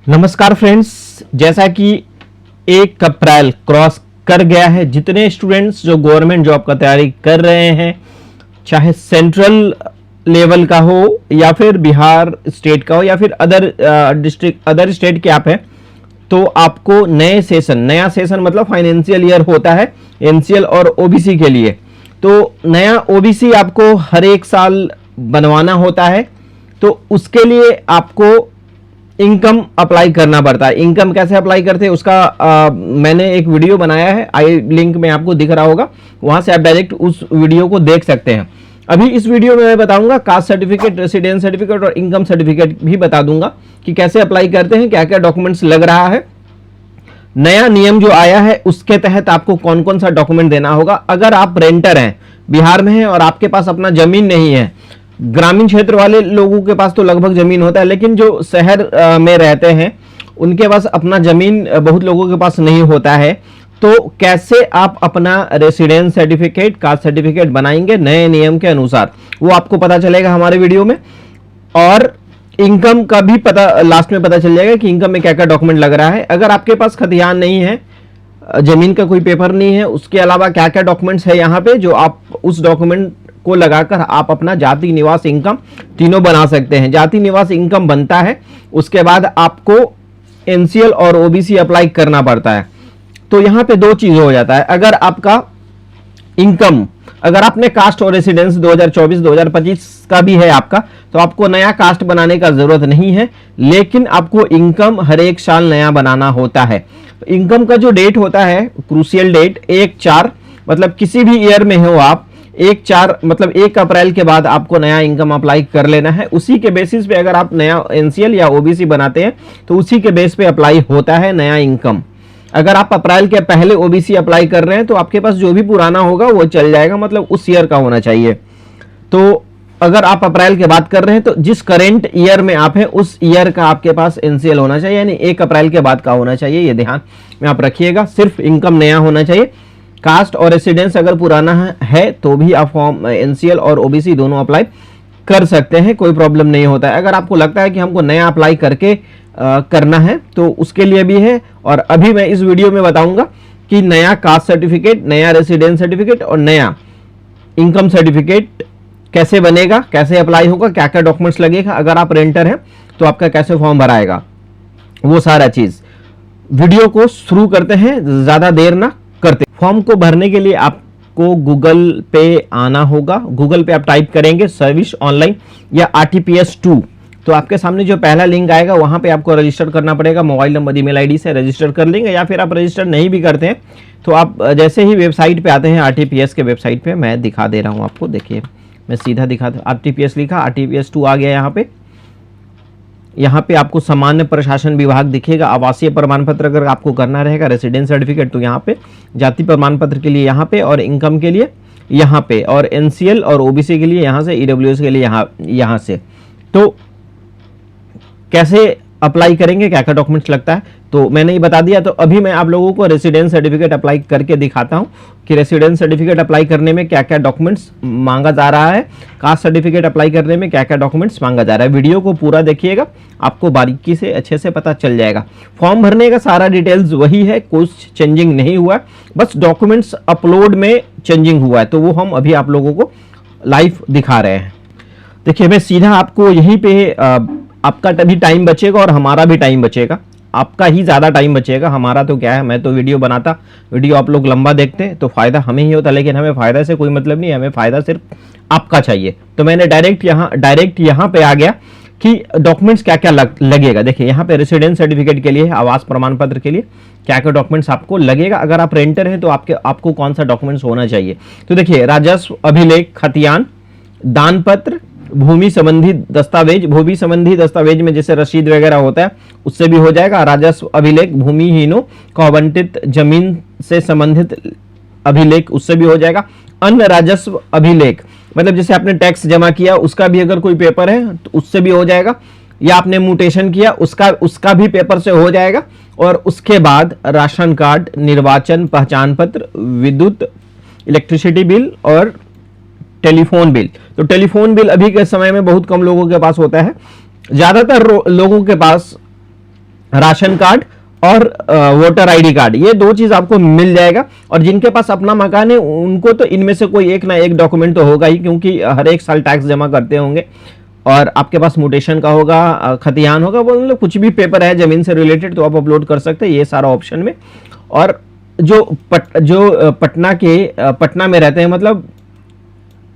नमस्कार फ्रेंड्स, जैसा कि 1 अप्रैल क्रॉस कर गया है, जितने स्टूडेंट्स जो गवर्नमेंट जॉब का तैयारी कर रहे हैं, चाहे सेंट्रल लेवल का हो या फिर बिहार स्टेट का हो या फिर अदर डिस्ट्रिक्ट अदर स्टेट के आप हैं, तो आपको नया सेशन मतलब फाइनेंशियल ईयर होता है एनसीएल और ओबीसी के लिए। तो नया ओबीसी आपको हर एक साल बनवाना होता है, तो उसके लिए आपको इनकम अप्लाई करना पड़ता है। इनकम कैसे अप्लाई करते हैं उसका मैंने एक वीडियो बनाया है, आई लिंक में आपको दिख रहा होगा, वहां से आप डायरेक्ट उस वीडियो को देख सकते हैं। अभी इस वीडियो में मैं बताऊंगा कास्ट सर्टिफिकेट, रेसिडेंस सर्टिफिकेट और इनकम सर्टिफिकेट भी बता दूंगा कि कैसे अप्लाई करते हैं, क्या क्या डॉक्यूमेंट्स लग रहा है, नया नियम जो आया है उसके तहत आपको कौन कौन सा डॉक्यूमेंट देना होगा। अगर आप रेंटर हैं, बिहार में हैं और आपके पास अपना जमीन नहीं है, ग्रामीण क्षेत्र वाले लोगों के पास तो लगभग जमीन होता है, लेकिन जो शहर में रहते हैं उनके पास अपना जमीन बहुत लोगों के पास नहीं होता है, तो कैसे आप अपना रेसिडेंस सर्टिफिकेट, कास्ट सर्टिफिकेट बनाएंगे नए नियम के अनुसार, वो आपको पता चलेगा हमारे वीडियो में। और इनकम का भी पता लास्ट में पता चल जाएगा कि इनकम में क्या क्या डॉक्यूमेंट लग रहा है। अगर आपके पास खतियान नहीं है, जमीन का कोई पेपर नहीं है, उसके अलावा क्या क्या डॉक्यूमेंट्स है यहाँ पे जो आप उस डॉक्यूमेंट को लगाकर आप अपना जाति निवास इनकम तीनों बना सकते हैं। जाति निवास इनकम बनता है, उसके बाद आपको एनसीएल और ओबीसी अप्लाई करना पड़ता है। तो यहाँ पे दो चीज हो जाता है। अगर आपका इनकम, अगर आपने कास्ट और रेसिडेंस 2024-2025 का भी है आपका, तो आपको नया कास्ट बनाने का जरूरत नहीं है, लेकिन आपको इनकम हर एक साल नया बनाना होता है। इनकम का जो डेट होता है, क्रूशियल डेट 1/4, मतलब किसी भी ईयर में हो आप, 1/4 मतलब 1 अप्रैल के बाद आपको नया इनकम अप्लाई कर लेना है। उसी के बेसिस पे अगर आप नया एनसीएल या ओबीसी बनाते हैं तो उसी के बेस पे अप्लाई होता है नया इनकम। अगर आप अप्रैल के पहले ओबीसी अप्लाई कर रहे हैं तो आपके पास जो भी पुराना होगा वो चल जाएगा, मतलब उस ईयर का होना चाहिए। तो अगर आप अप्रैल के बाद कर रहे हैं तो जिस करेंट ईयर में आप हैं उस ईयर का आपके पास एनसीएल होना चाहिए, यानी 1 अप्रैल के बाद का होना चाहिए। ये ध्यान में आप रखिएगा, सिर्फ इनकम नया होना चाहिए। कास्ट और रेसिडेंस अगर पुराना है तो भी आप फॉर्म एनसीएल और ओबीसी दोनों अप्लाई कर सकते हैं, कोई प्रॉब्लम नहीं होता है। अगर आपको लगता है कि हमको नया अप्लाई करके करना है तो उसके लिए भी है। और अभी मैं इस वीडियो में बताऊंगा कि नया कास्ट सर्टिफिकेट, नया रेसिडेंस सर्टिफिकेट और नया इनकम सर्टिफिकेट कैसे बनेगा, कैसे अप्लाई होगा, क्या क्या डॉक्यूमेंट्स लगेगा, अगर आप रेंटर हैं तो आपका कैसे फॉर्म भराएगा, वो सारा चीज। वीडियो को शुरू करते हैं, ज्यादा देर ना करते। फॉर्म को भरने के लिए आपको गूगल पे आना होगा। गूगल पे आप टाइप करेंगे सर्विस ऑनलाइन या RTPS 2, तो आपके सामने जो पहला लिंक आएगा वहां पे आपको रजिस्टर करना पड़ेगा। मोबाइल नंबर, ईमेल आईडी से रजिस्टर कर लेंगे, या फिर आप रजिस्टर नहीं भी करते हैं तो आप जैसे ही वेबसाइट पे आते हैं, RTPS के वेबसाइट पे मैं दिखा दे रहा हूँ आपको, देखिए मैं सीधा दिखा दूँ। RTPS लिखा, RTPS 2 आ गया यहाँ पे आपको सामान्य प्रशासन विभाग दिखेगा। आवासीय प्रमाण पत्र अगर आपको करना रहेगा, रेसिडेंस सर्टिफिकेट तो यहाँ पे, जाति प्रमाण पत्र के लिए यहाँ पे, और इनकम के लिए यहाँ पे, और एनसीएल और ओबीसी के लिए यहाँ से, ईडब्ल्यूएस के लिए यहाँ से। तो कैसे अप्लाई करेंगे, क्या क्या डॉक्यूमेंट्स लगता है, तो मैंने ये बता दिया। तो अभी मैं आप लोगों को रेसिडेंस सर्टिफिकेट अप्लाई करके दिखाता हूँ कि रेसिडेंस सर्टिफिकेट अप्लाई करने में क्या क्या डॉक्यूमेंट्स मांगा जा रहा है, कास्ट सर्टिफिकेट अप्लाई करने में क्या क्या डॉक्यूमेंट्स मांगा जा रहा है। वीडियो को पूरा देखिएगा, आपको बारीकी से अच्छे से पता चल जाएगा। फॉर्म भरने का सारा डिटेल्स वही है, कुछ चेंजिंग नहीं हुआ है, बस डॉक्यूमेंट्स अपलोड में चेंजिंग हुआ है, तो वो हम अभी आप लोगों को लाइव दिखा रहे हैं। देखिए मैं सीधा आपको यहीं पे आपका भी टाइम बचेगा और हमारा भी टाइम बचेगा, आपका ही ज़्यादा टाइम बचेगा। हमारा तो क्या है, मैं तो वीडियो बनाता, वीडियो आप लोग लंबा देखते हैं तो फ़ायदा हमें ही होता, लेकिन हमें फ़ायदा से कोई मतलब नहीं, हमें फ़ायदा सिर्फ आपका चाहिए। तो मैंने डायरेक्ट यहाँ पे आ गया कि डॉक्यूमेंट्स क्या क्या लगेगा। देखिए यहाँ पे रेसिडेंस सर्टिफिकेट के लिए, आवास प्रमाण पत्र के लिए क्या क्या डॉक्यूमेंट्स आपको लगेगा। अगर आप रेंटर हैं तो आपको कौन सा डॉक्यूमेंट्स होना चाहिए, तो देखिए राजस्व अभिलेख, खतियान, दान पत्र, भूमि संबंधी दस्तावेज। भूमि संबंधी दस्तावेज में जैसे रसीद वगैरह होता है उससे भी हो जाएगा। राजस्व अभिलेख, भूमिहीनों को आवंटित जमीन से संबंधित अभिलेख, उससे भी हो जाएगा। अन्य राजस्व अभिलेख, मतलब जैसे आपने टैक्स जमा किया उसका भी अगर कोई पेपर है तो उससे भी हो जाएगा, या आपने म्यूटेशन किया उसका भी पेपर से हो जाएगा। और उसके बाद राशन कार्ड, निर्वाचन पहचान पत्र, विद्युत इलेक्ट्रिसिटी बिल और टेलीफोन बिल। तो टेलीफोन बिल अभी के समय में बहुत कम लोगों के पास होता है, ज्यादातर लोगों के पास राशन कार्ड और वोटर आईडी कार्ड, ये दो चीज आपको मिल जाएगा। और जिनके पास अपना मकान है उनको तो इनमें से कोई एक ना एक डॉक्यूमेंट तो होगा ही, क्योंकि हर एक साल टैक्स जमा करते होंगे। और आपके पास म्यूटेशन का होगा, खतियान होगा, वो मतलब कुछ भी पेपर है जमीन से रिलेटेड तो आप अपलोड कर सकते हैं, ये सारा ऑप्शन में। और जो पटना में रहते हैं, मतलब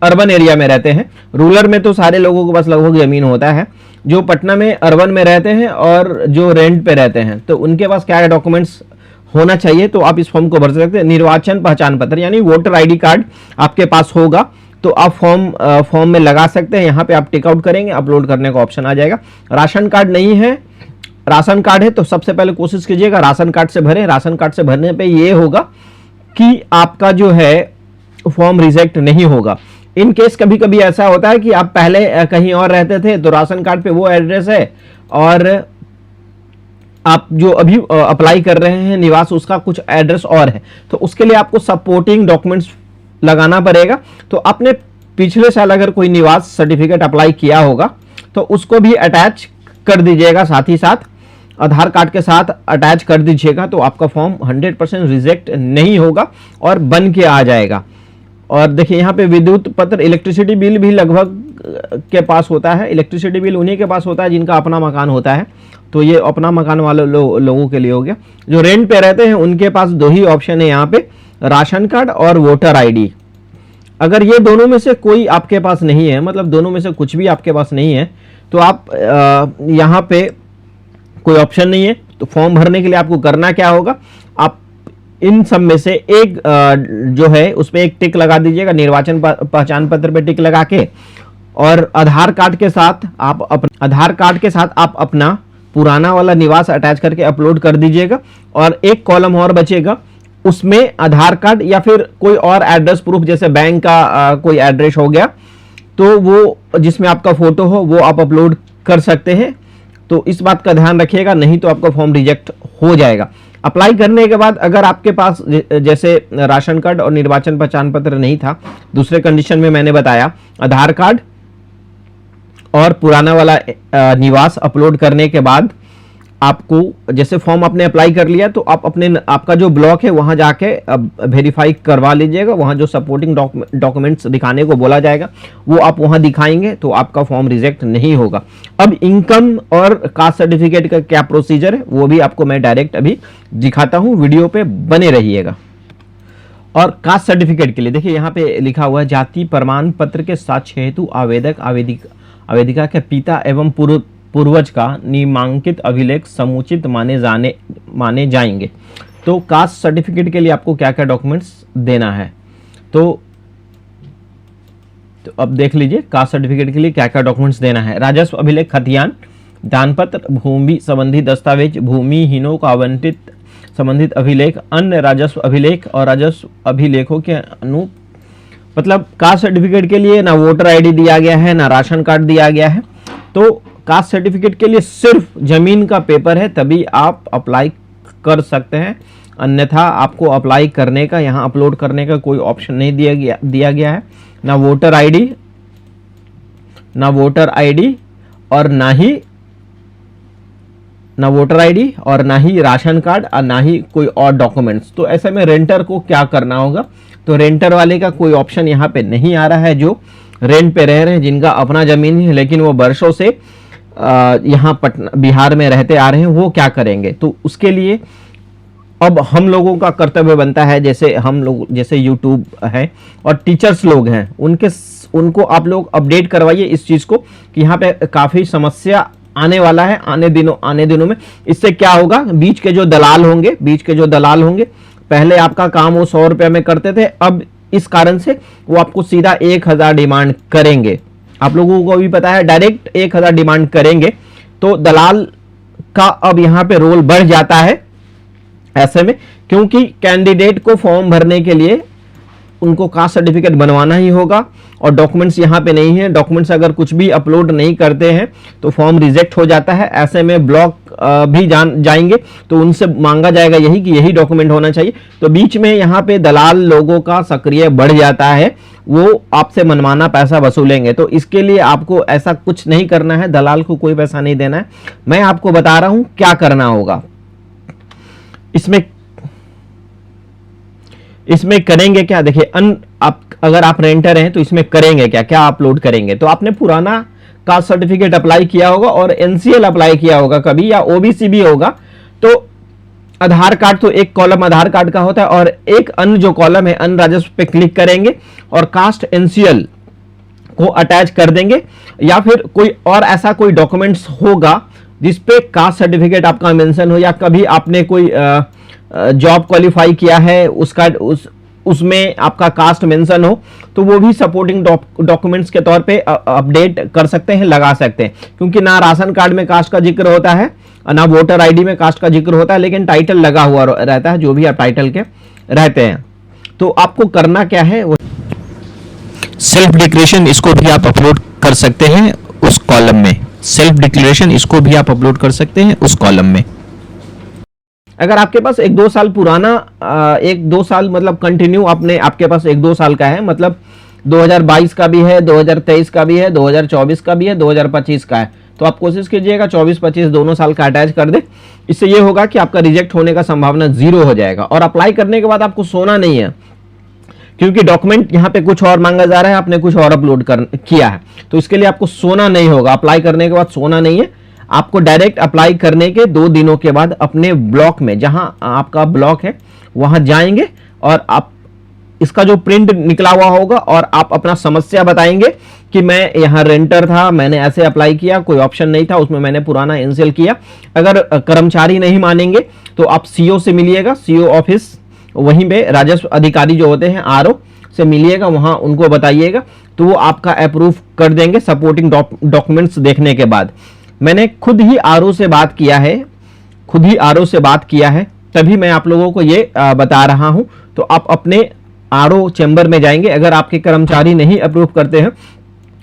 अर्बन एरिया में रहते हैं, रूरल में तो सारे लोगों के पास लगभग जमीन होता है, जो पटना में अर्बन में रहते हैं और जो रेंट पे रहते हैं, तो उनके पास क्या डॉक्यूमेंट्स होना चाहिए, तो आप इस फॉर्म को भर सकते हैं। निर्वाचन पहचान पत्र यानी वोटर आईडी कार्ड आपके पास होगा तो आप फॉर्म में लगा सकते हैं। यहाँ पे आप टिक आउट करेंगे, अपलोड करने का ऑप्शन आ जाएगा। राशन कार्ड नहीं है, राशन कार्ड है तो सबसे पहले कोशिश कीजिएगा राशन कार्ड से भरें। राशन कार्ड से भरने पे ये होगा कि आपका जो है फॉर्म रिजेक्ट नहीं होगा। इन केस कभी कभी ऐसा होता है कि आप पहले कहीं और रहते थे तो राशन कार्ड पे वो एड्रेस है और आप जो अभी अप्लाई कर रहे हैं निवास, उसका कुछ एड्रेस और है, तो उसके लिए आपको सपोर्टिंग डॉक्यूमेंट्स लगाना पड़ेगा। तो आपने पिछले साल अगर कोई निवास सर्टिफिकेट अप्लाई किया होगा तो उसको भी अटैच कर दीजिएगा, साथ ही साथ आधार कार्ड के साथ अटैच कर दीजिएगा, तो आपका फॉर्म 100% रिजेक्ट नहीं होगा और बन के आ जाएगा। और देखिए यहाँ पे विद्युत पत्र, इलेक्ट्रिसिटी बिल भी लगभग के पास होता है। इलेक्ट्रिसिटी बिल उन्हीं के पास होता है जिनका अपना मकान होता है, तो ये अपना मकान वाले लोगों के लिए हो गया। जो रेंट पे रहते हैं उनके पास दो ही ऑप्शन है यहाँ पे, राशन कार्ड और वोटर आईडी। अगर ये दोनों में से कोई आपके पास नहीं है, मतलब दोनों में से कुछ भी आपके पास नहीं है, तो आप यहाँ पे कोई ऑप्शन नहीं है, तो फॉर्म भरने के लिए आपको करना क्या होगा, आप इन सब में से एक जो है उस पर एक टिक लगा दीजिएगा, निर्वाचन पहचान पत्र पे टिक लगा के, और आधार कार्ड के साथ आप अपना पुराना वाला निवास अटैच करके अपलोड कर दीजिएगा। और एक कॉलम और बचेगा, उसमें आधार कार्ड या फिर कोई और एड्रेस प्रूफ, जैसे बैंक का कोई एड्रेस हो गया, तो वो जिसमें आपका फोटो हो वो आप अपलोड कर सकते हैं। तो इस बात का ध्यान रखिएगा, नहीं तो आपका फॉर्म रिजेक्ट हो जाएगा। अप्लाई करने के बाद अगर आपके पास जैसे राशन कार्ड और निर्वाचन पहचान पत्र नहीं था, दूसरे कंडीशन में मैंने बताया आधार कार्ड और पुराना वाला निवास अपलोड करने के बाद आपको जैसे फॉर्म आपने अप्लाई कर लिया तो आप आपका जो ब्लॉक है वहां जाके वेरीफाई करवा लीजिएगा। वहां जो सपोर्टिंग डॉक्यूमेंट्स दिखाने को बोला जाएगा वो आप वहां दिखाएंगे तो आपका फॉर्म रिजेक्ट नहीं होगा। अब इनकम और कास्ट सर्टिफिकेट का क्या प्रोसीजर है वो भी आपको मैं डायरेक्ट अभी दिखाता हूं, वीडियो पे बने रहिएगा। और कास्ट सर्टिफिकेट के लिए देखिए यहाँ पे लिखा हुआ है, जाति प्रमाण पत्र के साक्ष्य हेतु आवेदक आवेदिका के पिता एवं पूर्वज का निमांकित अभिलेख समुचित माने जाएंगे। तो कास्ट सर्टिफिकेट के लिए आपको क्या क्या डॉक्यूमेंट्स देना है, तो अब देख लीजिए कास्ट सर्टिफिकेट के लिए क्या क्या डॉक्यूमेंट्स देना है। राजस्व अभिलेख, खतियान, दानपत्र, भूमि संबंधी दस्तावेज, भूमिहीनों को आवंटित संबंधित अभिलेख, अन्य राजस्व अभिलेख और राजस्व अभिलेखों के मतलब कास्ट सर्टिफिकेट के लिए ना वोटर आईडी दिया गया है ना राशन कार्ड दिया गया है। तो कास्ट सर्टिफिकेट के लिए सिर्फ जमीन का पेपर है तभी आप अप्लाई कर सकते हैं, अन्यथा आपको अप्लाई करने का, यहाँ अपलोड करने का कोई ऑप्शन नहीं दिया गया है। ना वोटर आईडी और ना ही राशन कार्ड और ना ही कोई और डॉक्यूमेंट्स। तो ऐसे में रेंटर को क्या करना होगा, तो रेंटर वाले का कोई ऑप्शन यहाँ पे नहीं आ रहा है। जो रेंट पे रह रहे हैं, जिनका अपना जमीन है लेकिन वो वर्षों से यहाँ पटना बिहार में रहते आ रहे हैं, वो क्या करेंगे। तो उसके लिए अब हम लोगों का कर्तव्य बनता है, जैसे यूट्यूब है और टीचर्स लोग हैं, उनको आप लोग अपडेट करवाइए इस चीज को कि यहाँ पे काफी समस्या आने वाला है आने दिनों में। इससे क्या होगा, बीच के जो दलाल होंगे पहले आपका काम वो 100 रुपये में करते थे, अब इस कारण से वो आपको सीधा 1000 डिमांड करेंगे। आप लोगों को भी पता है डायरेक्ट 1000 डिमांड करेंगे, तो दलाल का अब यहाँ पे रोल बढ़ जाता है ऐसे में, क्योंकि कैंडिडेट को फॉर्म भरने के लिए उनको कास्ट सर्टिफिकेट बनवाना ही होगा और डॉक्यूमेंट्स यहाँ पे नहीं है। डॉक्यूमेंट्स अगर कुछ भी अपलोड नहीं करते हैं तो फॉर्म रिजेक्ट हो जाता है। ऐसे में ब्लॉक भी जाएंगे तो उनसे मांगा जाएगा यही कि यही डॉक्यूमेंट होना चाहिए। तो बीच में यहाँ पे दलाल लोगों का सक्रिय बढ़ जाता है, वो आपसे मनमाना पैसा वसूलेंगे। तो इसके लिए आपको ऐसा कुछ नहीं करना है, दलाल को कोई पैसा नहीं देना है। मैं आपको बता रहा हूं क्या करना होगा। इसमें करेंगे क्या, देखिए अगर आप रेंटर हैं तो इसमें करेंगे क्या अपलोड करेंगे। तो आपने पुराना कास्ट सर्टिफिकेट अप्लाई किया होगा और एनसीएल अप्लाई किया होगा कभी, या ओबीसी भी होगा। तो आधार कार्ड, तो एक कॉलम आधार कार्ड का होता है और एक अन्य जो कॉलम है अन्य राजस्व पे क्लिक करेंगे और कास्ट एनसीएल को अटैच कर देंगे, या फिर कोई और ऐसा कोई डॉक्यूमेंट्स होगा जिसपे कास्ट सर्टिफिकेट आपका मेंशन हो, या कभी आपने कोई जॉब क्वालिफाई किया है उसका उसमें आपका कास्ट मेंशन हो, तो वो भी सपोर्टिंग डॉक्यूमेंट्स के तौर पे अपडेट कर सकते हैं, लगा सकते हैं। क्योंकि ना राशन कार्ड में कास्ट का जिक्र होता है ना वोटर आईडी में कास्ट का जिक्र होता है, लेकिन टाइटल लगा हुआ रहता है, जो भी आप टाइटल के रहते हैं। तो आपको करना क्या है, वो सेल्फ डिक्लेरेशन, इसको भी आप अपलोड कर सकते हैं उस कॉलम में। सेल्फ डिक्लेरेशन इसको भी आप अपलोड कर सकते हैं उस कॉलम में। अगर आपके पास 1-2 साल पुराना 1-2 साल मतलब कंटिन्यू आपके पास 1-2 साल का है, मतलब 2022 का भी है, 2023 का भी है, 2024 का भी है, 2025 का है, तो आप कोशिश कीजिएगा 24-25 दोनों साल का अटैच कर दे। इससे ये होगा कि आपका रिजेक्ट होने का संभावना 0 हो जाएगा। और अप्लाई करने के बाद आपको सोना नहीं है, क्योंकि डॉक्यूमेंट यहाँ पे कुछ और मांगा जा रहा है, आपने कुछ और अपलोड किया है, तो इसके लिए आपको सोना नहीं होगा। अप्लाई करने के बाद सोना नहीं है, आपको डायरेक्ट अप्लाई करने के 2 दिनों के बाद अपने ब्लॉक में, जहां आपका ब्लॉक है वहां जाएंगे और आप इसका जो प्रिंट निकला हुआ होगा और आप अपना समस्या बताएंगे कि मैं यहाँ रेंटर था, मैंने ऐसे अप्लाई किया, कोई ऑप्शन नहीं था, उसमें मैंने पुराना एनसीएल किया। अगर कर्मचारी नहीं मानेंगे तो आप सीओ से मिलिएगा, सीओ ऑफिस वहीं पे राजस्व अधिकारी जो होते हैं आरओ से मिलिएगा, वहां उनको बताइएगा, तो वो आपका अप्रूव कर देंगे सपोर्टिंग डॉक्यूमेंट्स देखने के बाद। मैंने खुद ही आरओ से बात किया है, तभी मैं आप लोगों को ये बता रहा हूं। तो आप अपने आरओ चैम्बर में जाएंगे, अगर आपके कर्मचारी नहीं अप्रूव करते हैं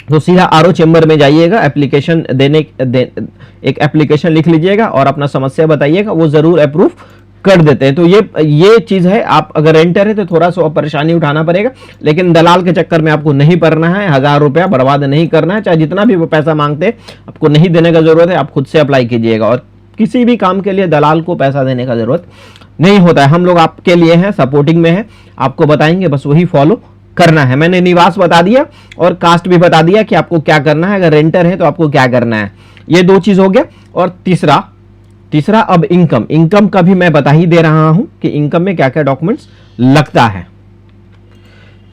तो सीधा आरओ चैम्बर में जाइएगा, एप्लीकेशन एक एप्लीकेशन लिख लीजिएगा और अपना समस्या बताइएगा, वो जरूर अप्रूव कर देते हैं। तो ये चीज है। आप अगर रेंटर है तो थोड़ा सा परेशानी उठाना पड़ेगा, लेकिन दलाल के चक्कर में आपको नहीं पड़ना है, 1000 रुपया बर्बाद नहीं करना है। चाहे जितना भी वो पैसा मांगते हैं आपको नहीं देने का जरूरत है, आप खुद से अप्लाई कीजिएगा। और किसी भी काम के लिए दलाल को पैसा देने का जरूरत नहीं होता है, हम लोग आपके लिए हैं, सपोर्टिंग में है, आपको बताएंगे, बस वही फॉलो करना है। मैंने निवास बता दिया और कास्ट भी बता दिया कि आपको क्या करना है, अगर रेंटर है तो आपको क्या करना है। ये 2 चीज हो गया। और तीसरा अब इनकम का भी मैं बता ही दे रहा हूं कि इनकम में क्या क्या डॉक्यूमेंट्स लगता है।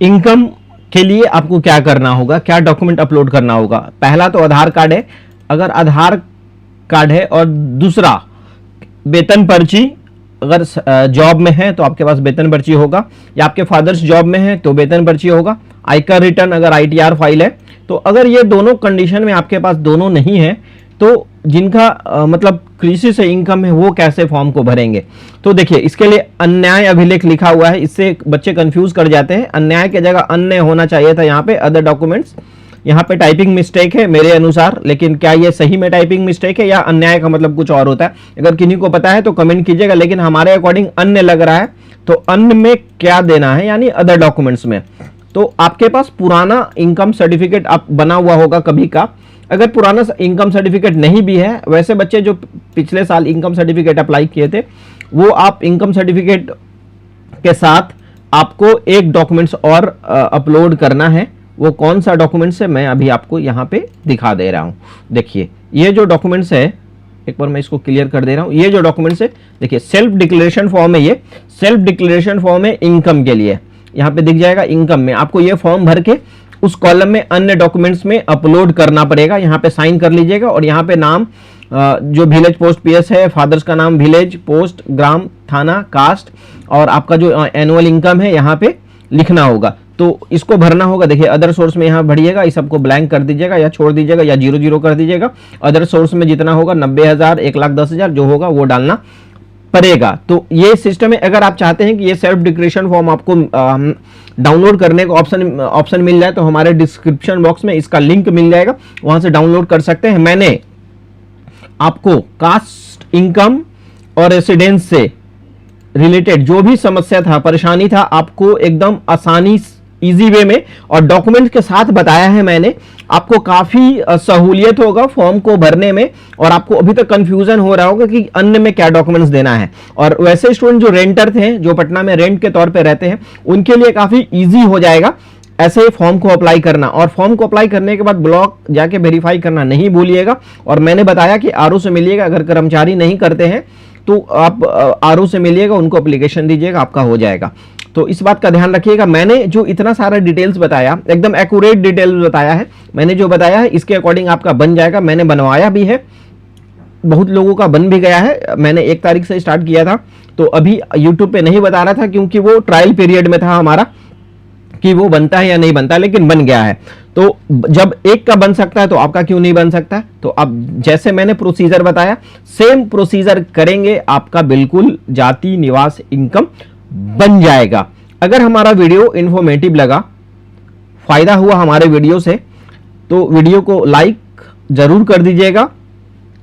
इनकम के लिए आपको क्या करना होगा, क्या डॉक्यूमेंट अपलोड करना होगा। पहला तो आधार कार्ड है, अगर आधार कार्ड है, और दूसरा वेतन पर्ची, अगर जॉब में है तो आपके पास वेतन पर्ची होगा, या आपके फादर्स जॉब में है तो वेतन पर्ची होगा। आयकर रिटर्न, अगर आईटीआर फाइल है तो। अगर ये दोनों कंडीशन में आपके पास दोनों नहीं है तो जिनका मतलब कृषि से इनकम है वो कैसे फॉर्म को भरेंगे। तो देखिए, इसके लिए अन्याय अभिलेख लिखा हुआ है, इससे बच्चे कंफ्यूज कर जाते हैं। अन्याय की जगह अन्य होना चाहिए था यहाँ पे, अदर डॉक्यूमेंट्स। यहाँ पे टाइपिंग मिस्टेक है मेरे अनुसार, लेकिन क्या ये सही में टाइपिंग मिस्टेक है या अन्याय का मतलब कुछ और होता है। अगर किन्हीं को पता है तो कमेंट कीजिएगा, लेकिन हमारे अकॉर्डिंग अन्य लग रहा है। तो अन्य में क्या देना है, यानी अदर डॉक्यूमेंट्स में। तो आपके पास पुराना इनकम सर्टिफिकेट आप बना हुआ होगा कभी का। अगर पुराना इनकम सर्टिफिकेट नहीं भी है, वैसे बच्चे जो पिछले साल इनकम सर्टिफिकेट अप्लाई किए थे, वो आप इनकम सर्टिफिकेट के साथ आपको एक डॉक्यूमेंट्स और अपलोड करना है। वो कौन सा डॉक्यूमेंट्स है मैं अभी आपको यहाँ पे दिखा दे रहा हूँ। देखिए, ये जो डॉक्यूमेंट्स है, एक बार मैं इसको क्लियर कर दे रहा हूँ। ये जो डॉक्यूमेंट्स है, देखिए सेल्फ डिक्लेरेशन फॉर्म है। ये सेल्फ डिक्लेरेशन फॉर्म है इनकम के लिए, यहाँ पे दिख जाएगा इनकम में। आपको ये फॉर्म भर के उस कॉलम में अन्य डॉक्यूमेंट्स में अपलोड करना पड़ेगा। यहाँ पे साइन कर लीजिएगा और यहाँ पे नाम जो विलेज पोस्ट पीएस है, फादर्स का नाम, विलेज पोस्ट, ग्राम, थाना, कास्ट, और आपका जो एनुअल इनकम है यहाँ पे लिखना होगा। तो इसको भरना होगा। देखिए, अदर सोर्स में यहाँ भरिएगा, इस सबको ब्लैंक कर दीजिएगा या छोड़ दीजिएगा या 0 0 कर दीजिएगा। अदर सोर्स में जितना होगा 90,000, 1,10,000 जो होगा वो डालना पड़ेगा। तो ये सिस्टम है। अगर आप चाहते हैं कि ये सेल्फ डिक्लेरेशन फॉर्म आपको डाउनलोड करने का ऑप्शन मिल जाए तो हमारे डिस्क्रिप्शन बॉक्स में इसका लिंक मिल जाएगा, वहां से डाउनलोड कर सकते हैं। मैंने आपको कास्ट, इनकम और रेसिडेंस से रिलेटेड जो भी समस्या था, परेशानी था, आपको एकदम आसानी, इजी वे में और डॉक्यूमेंट के साथ बताया है मैंने। आपको काफी सहूलियत होगा फॉर्म को भरने में, और आपको अभी तक कंफ्यूजन हो रहा होगा कि अन्य में क्या डॉक्यूमेंट्स देना है। और वैसे स्टूडेंट जो रेंटर थे, जो पटना में रेंट के तौर पे रहते हैं, उनके लिए काफी इजी हो जाएगा ऐसे ही फॉर्म को अप्लाई करना। और फॉर्म को अप्लाई करने के बाद ब्लॉक जाके वेरीफाई करना नहीं भूलिएगा। और मैंने बताया कि आरओ से मिलिएगा, अगर कर्मचारी नहीं करते हैं तो आप आरओ से मिलिएगा, उनको एप्लीकेशन दीजिएगा, आपका हो जाएगा। तो इस बात का ध्यान रखिएगा। मैंने जो इतना सारा डिटेल्स बताया, एकदम एक्यूरेट डिटेल्स बताया है। मैंने जो बताया है इसके अकॉर्डिंग आपका बन जाएगा। मैंने बनवाया भी है, बहुत लोगों का बन भी गया है। मैंने 1 तारीख से स्टार्ट किया था, तो अभी यूट्यूब पे नहीं बता रहा था क्योंकि वो ट्रायल पीरियड में था हमारा कि वो बनता है या नहीं बनता, लेकिन बन गया है। तो जब एक का बन सकता है तो आपका क्यों नहीं बन सकता है? तो अब जैसे मैंने प्रोसीजर बताया, सेम प्रोसीजर करेंगे, आपका बिल्कुल जाति, निवास, इनकम बन जाएगा। अगर हमारा वीडियो इंफॉर्मेटिव लगा, फायदा हुआ हमारे वीडियो से, तो वीडियो को लाइक जरूर कर दीजिएगा।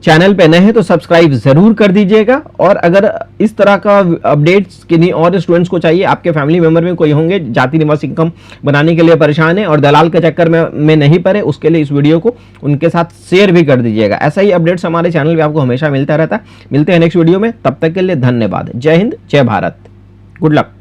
चैनल पे नए हैं तो सब्सक्राइब जरूर कर दीजिएगा। और अगर इस तरह का अपडेट्स किन्हीं और स्टूडेंट्स को चाहिए, आपके फैमिली मेंबर में कोई होंगे जाति, निवास, इनकम बनाने के लिए परेशान है और दलाल के चक्कर में नहीं पड़े, उसके लिए इस वीडियो को उनके साथ शेयर भी कर दीजिएगा। ऐसा ही अपडेट्स हमारे चैनल पे आपको हमेशा मिलता रहता है। मिलते हैं नेक्स्ट वीडियो में, तब तक के लिए धन्यवाद। जय हिंद, जय भारत, गुड लक।